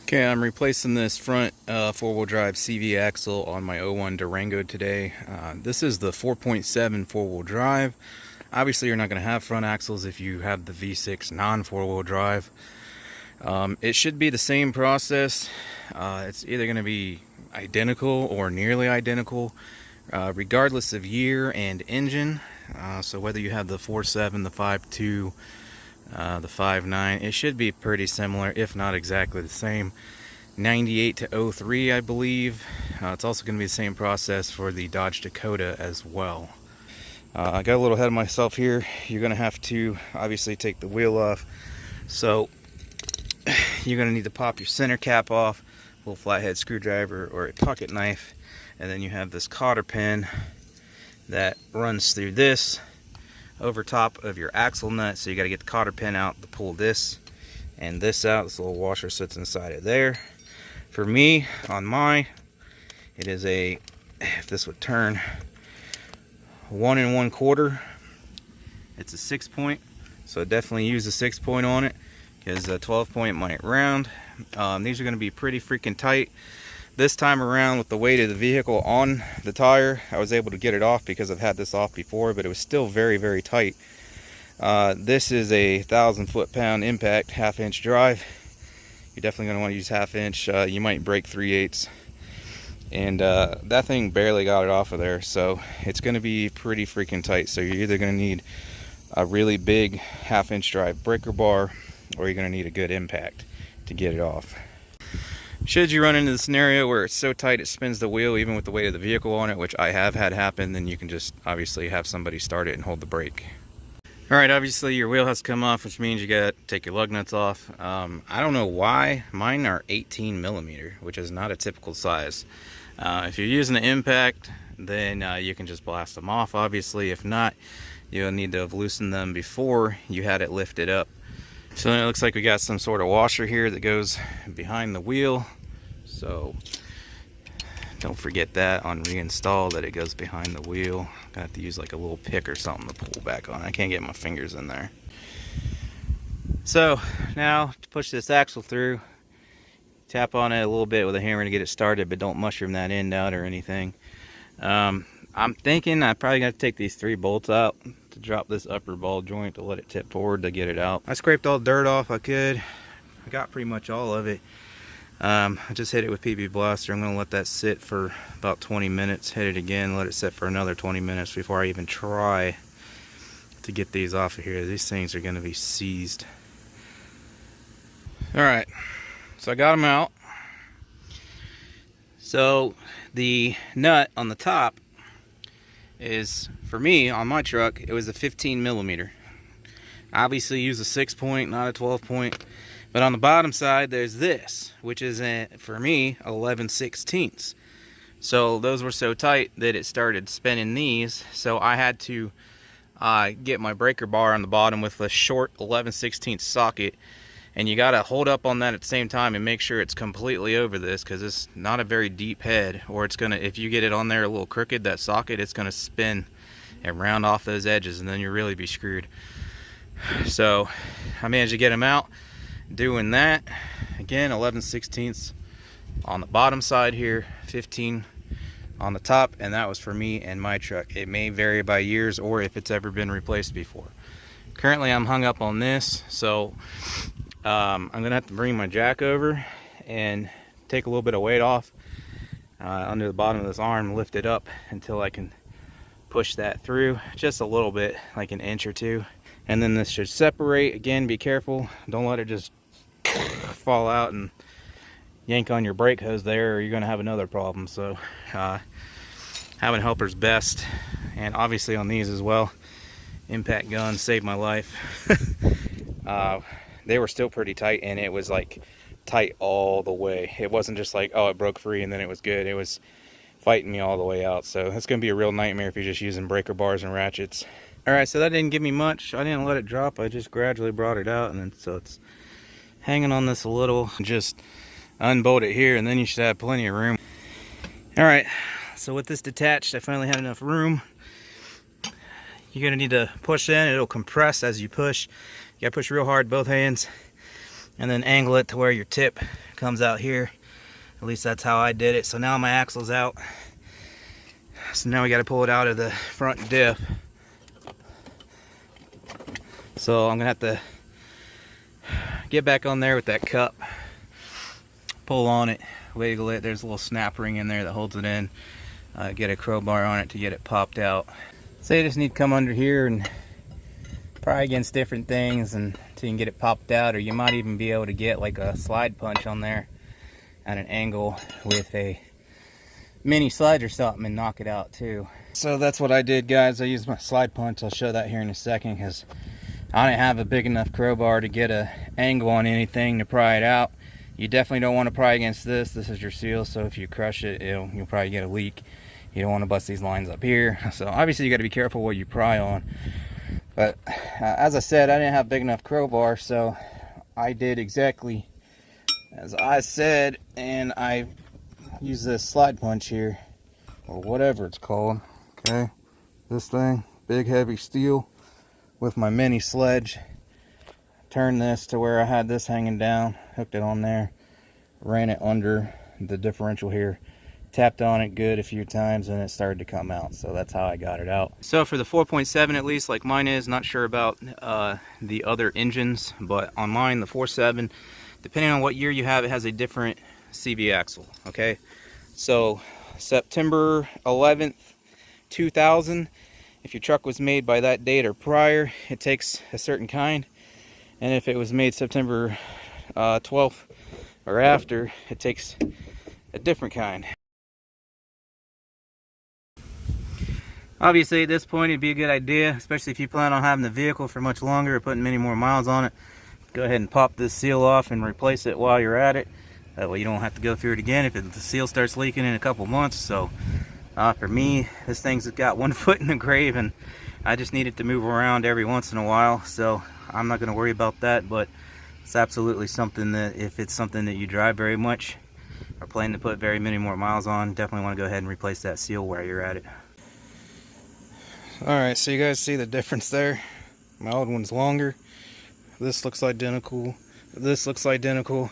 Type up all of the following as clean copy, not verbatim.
Okay, I'm replacing this front four-wheel drive CV axle on my '01 Durango today. This is the 4.7 four-wheel drive. Obviously, you're not going to have front axles if you have the V6 non-four-wheel drive. It should be the same process. It's either going to be identical or nearly identical, regardless of year and engine. So whether you have the 4.7, the 5.2, the 5.9, it should be pretty similar, if not exactly the same. 98 to 03, I believe. It's also going to be the same process for the Dodge Dakota as well. I got a little ahead of myself here. You're going to have to obviously take the wheel off. So you're going to need to pop your center cap off, a little flathead screwdriver or a pocket knife, and then you have this cotter pin that runs through this over top of your axle nut. So you got to get the cotter pin out to pull this and this out. This little washer sits inside of there. For me, on mine, it is a, if this would turn, 1 1/4. It's a 6-point, so definitely use a 6-point on it, because a 12-point might round. These are going to be pretty freaking tight. This time around, with the weight of the vehicle on the tire, I was able to get it off because I've had this off before, but it was still very, very tight. This is a 1,000 foot-pound impact, half-inch drive. You're definitely going to want to use half-inch. You might break 3/8. And that thing barely got it off of there, so it's going to be pretty freaking tight. So you're either going to need a really big half-inch drive breaker bar, or you're going to need a good impact to get it off. Should you run into the scenario where it's so tight it spins the wheel even with the weight of the vehicle on it, which I have had happen, then you can just obviously have somebody start it and hold the brake. Alright, obviously your wheel has to come off, which means you got to take your lug nuts off. I don't know why. Mine are 18 millimeter, which is not a typical size. If you're using an impact, then you can just blast them off, obviously. If not, you'll need to have loosened them before you had it lifted up. So it looks like we got some sort of washer here that goes behind the wheel. So don't forget that on reinstall, that it goes behind the wheel. I have to use like a little pick or something to pull back on. I can't get my fingers in there. So now to push this axle through, tap on it a little bit with a hammer to get it started, but don't mushroom that end out or anything. I'm thinking I probably got to take these 3 bolts out to drop this upper ball joint to let it tip forward to get it out. I scraped all the dirt off I could. I got pretty much all of it. I just hit it with PB Blaster. I'm going to let that sit for about 20 minutes. Hit it again, let it sit for another 20 minutes before I even try to get these off of here. These things are going to be seized. Alright, so I got them out. So the nut on the top is, for me, on my truck, it was a 15 millimeter. Obviously use a 6-point, not a 12-point. But on the bottom side, there's this, which is, for me, 11/16. So those were so tight that it started spinning these. So I had to get my breaker bar on the bottom with a short 11/16 socket. And you got to hold up on that at the same time and make sure it's completely over this, because it's not a very deep head, or it's going to, if you get it on there a little crooked, that socket, it's going to spin and round off those edges, and then you'll really be screwed. So I managed to get them out doing that. Again, 11/16 on the bottom side here, 15 on the top, and that was for me and my truck. It may vary by years or if it's ever been replaced before. Currently I'm hung up on this, so I'm gonna have to bring my jack over and take a little bit of weight off under the bottom of this arm, lift it up until I can push that through just a little bit, like an inch or two, and then this should separate. Again, be careful, don't let it just fall out and yank on your brake hose there, or you're gonna have another problem. So having helper's best, and obviously on these as well. Impact gun saved my life. They were still pretty tight, and it was like tight all the way. It wasn't just like, oh, it broke free and then it was good. It was fighting me all the way out. So that's gonna be a real nightmare if you're just using breaker bars and ratchets. All right, so that didn't give me much. I didn't let it drop. I just gradually brought it out, and then so it's hanging on this a little. Just unbolt it here, and then you should have plenty of room. All right, so with this detached, I finally had enough room. You're gonna need to push in. It'll compress as you push. You gotta push real hard, both hands. and then angle it to where your tip comes out here. At least that's how I did it. So now my axle's out. So now we got to pull it out of the front diff. So I'm gonna have to get back on there with that cup, pull on it, wiggle it. There's a little snap ring in there that holds it in. Get a crowbar on it to get it popped out. So you just need to come under here and pry against different things until you can get it popped out, or you might even be able to get like a slide punch on there at an angle with a mini slide or something and knock it out too. So that's what I did, guys. I used my slide punch. I'll show that here in a second because I didn't have a big enough crowbar to get an angle on anything to pry it out. You definitely don't want to pry against this. This is your seal, so if you crush it, you'll probably get a leak. You don't want to bust these lines up here. So obviously you got to be careful what you pry on. But as I said, I didn't have a big enough crowbar, so I did exactly as I said, and I used this slide punch here, or whatever it's called. Okay, this thing, big heavy steel, with my mini sledge. Turned this to where I had this hanging down, hooked it on there, ran it under the differential here, tapped on it good a few times, and it started to come out. So that's how I got it out. So for the 4.7, at least like mine is, not sure about the other engines, but on mine, the 4.7, depending on what year you have, it has a different CV axle. Okay, so September 11th 2000, if your truck was made by that date or prior, it takes a certain kind, and if it was made September 12th or after, it takes a different kind. Obviously at this point it'd be a good idea, especially if you plan on having the vehicle for much longer or putting many more miles on it, go ahead and pop this seal off and replace it while you're at it. That way you don't have to go through it again if the seal starts leaking in a couple months. So for me, this thing's got one foot in the grave, and I just need it to move around every once in a while, so I'm not going to worry about that. But it's absolutely something that, if it's something that you drive very much or plan to put very many more miles on, definitely want to go ahead and replace that seal while you're at it. Alright, so you guys see the difference there? My old one's longer. This looks identical. This looks identical.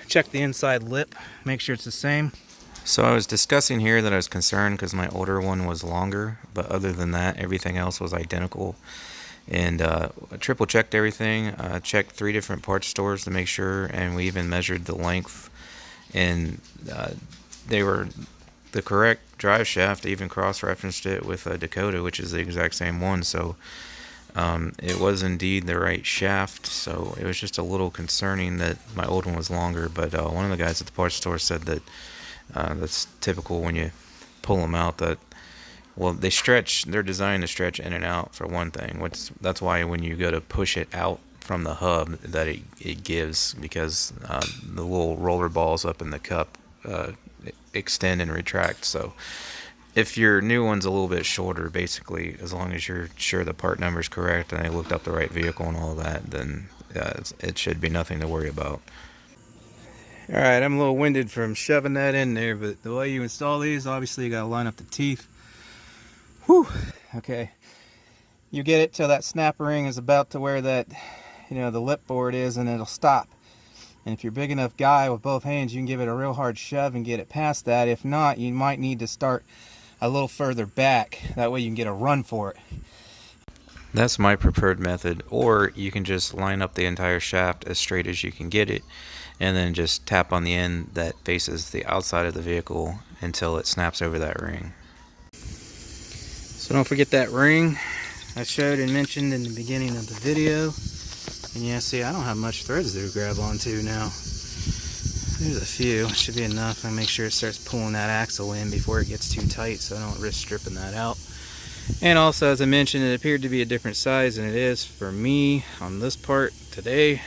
Check the inside lip, make sure it's the same. So I was discussing here that I was concerned because my older one was longer, but other than that, everything else was identical. And I triple checked everything, checked 3 different parts stores to make sure, and we even measured the length, and they were the correct drive shaft. I even cross-referenced it with a Dakota, which is the exact same one. So it was indeed the right shaft. So it was just a little concerning that my old one was longer, but one of the guys at the parts store said that that's typical when you pull them out, that, well, they stretch, they're designed to stretch in and out for one thing. That's why when you go to push it out from the hub, that it gives, because the little roller balls up in the cup extend and retract. So if your new one's a little bit shorter, basically, as long as you're sure the part number is correct and they looked up the right vehicle and all that, then it should be nothing to worry about. Alright, I'm a little winded from shoving that in there, but the way you install these, obviously you gotta line up the teeth. Whew. Okay. You get it till that snap ring is about to where that, the lip board is, and it'll stop. And if you're a big enough guy with both hands, you can give it a real hard shove and get it past that. If not, you might need to start a little further back. That way you can get a run for it. That's my preferred method. Or you can just line up the entire shaft as straight as you can get it, and then just tap on the end that faces the outside of the vehicle until it snaps over that ring. So don't forget that ring I showed and mentioned in the beginning of the video. And yeah, see, I don't have much threads to grab onto now. There's a few, it should be enough. I make sure it starts pulling that axle in before it gets too tight, so I don't risk stripping that out. And also, as I mentioned, it appeared to be a different size than it is for me on this part today.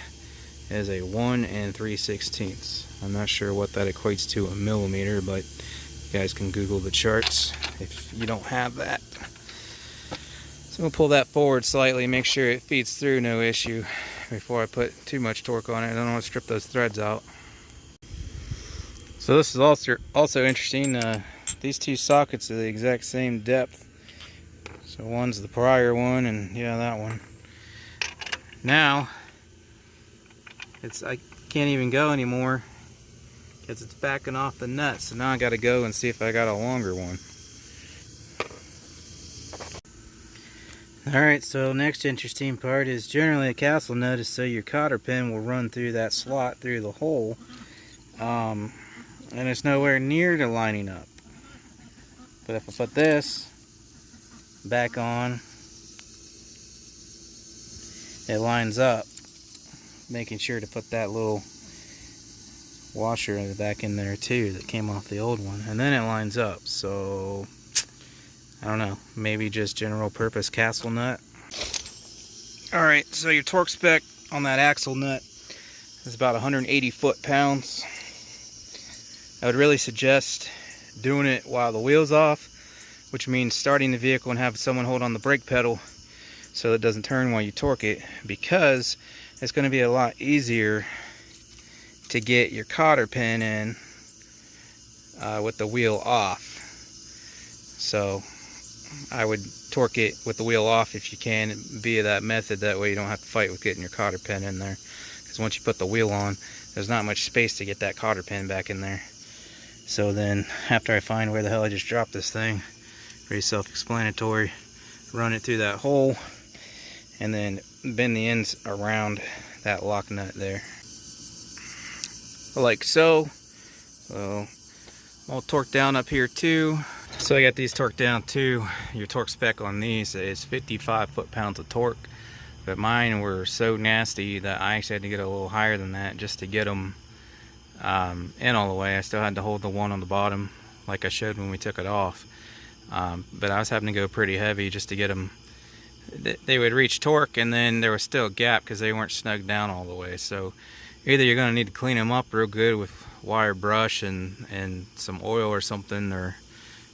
It is a 1 3/16. I'm not sure what that equates to a millimeter, but you guys can Google the charts if you don't have that. So we'll pull that forward slightly, make sure it feeds through, no issue, before I put too much torque on it. I don't want to strip those threads out. So this is also interesting. These two sockets are the exact same depth. So one's the prior one, and yeah, that one. Now, I can't even go anymore because it's backing off the nut. So now I got to go and see if I got a longer one. Alright, so next interesting part is generally a castle nut is so your cotter pin will run through that slot through the hole, and it's nowhere near to lining up. But if I put this back on, it lines up, making sure to put that little washer back in there too that came off the old one, and then it lines up. So I don't know, maybe just general purpose castle nut. Alright, so your torque spec on that axle nut is about 180 foot-pounds. I would really suggest doing it while the wheel's off, which means starting the vehicle and have someone hold on the brake pedal so it doesn't turn while you torque it, because it's going to be a lot easier to get your cotter pin in with the wheel off. So I would torque it with the wheel off if you can via that method. That way you don't have to fight with getting your cotter pin in there, because once you put the wheel on, there's not much space to get that cotter pin back in there. So then after I find where the hell I just dropped this thing, pretty self-explanatory, run it through that hole and then bend the ends around that lock nut there, like so. So all torqued down up here too. So I got these torqued down too. Your torque spec on these is 55 foot-pounds of torque, but mine were so nasty that I actually had to get a little higher than that just to get them in all the way. I still had to hold the one on the bottom like I showed when we took it off, but I was having to go pretty heavy just to get them. They would reach torque and then there was still a gap because they weren't snugged down all the way. So either you're going to need to clean them up real good with wire brush and some oil or something, or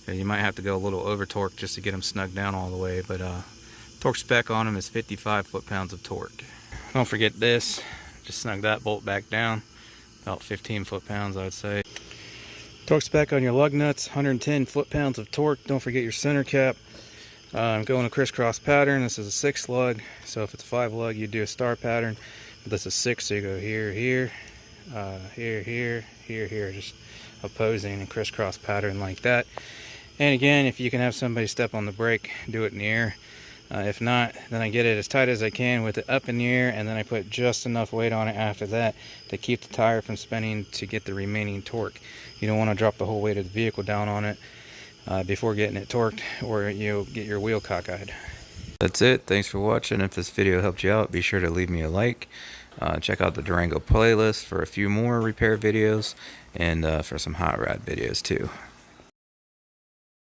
you might have to go a little over torque just to get them snugged down all the way. But torque spec on them is 55 foot-pounds of torque. Don't forget this, just snug that bolt back down, about 15 foot-pounds I would say. Torque spec on your lug nuts, 110 foot-pounds of torque. Don't forget your center cap. I'm going a crisscross pattern. This is a 6 lug, so if it's a 5 lug you do a star pattern, but this is 6, so you go here, here, here, here, here, here, just opposing and crisscross pattern like that. And again, if you can have somebody step on the brake, do it in the air. If not, then I get it as tight as I can with it up in the air, and then I put just enough weight on it after that to keep the tire from spinning to get the remaining torque. You don't want to drop the whole weight of the vehicle down on it before getting it torqued, or you'll get your wheel cockeyed. That's it. Thanks for watching. If this video helped you out, be sure to leave me a like. Check out the Durango playlist for a few more repair videos and for some hot rod videos too.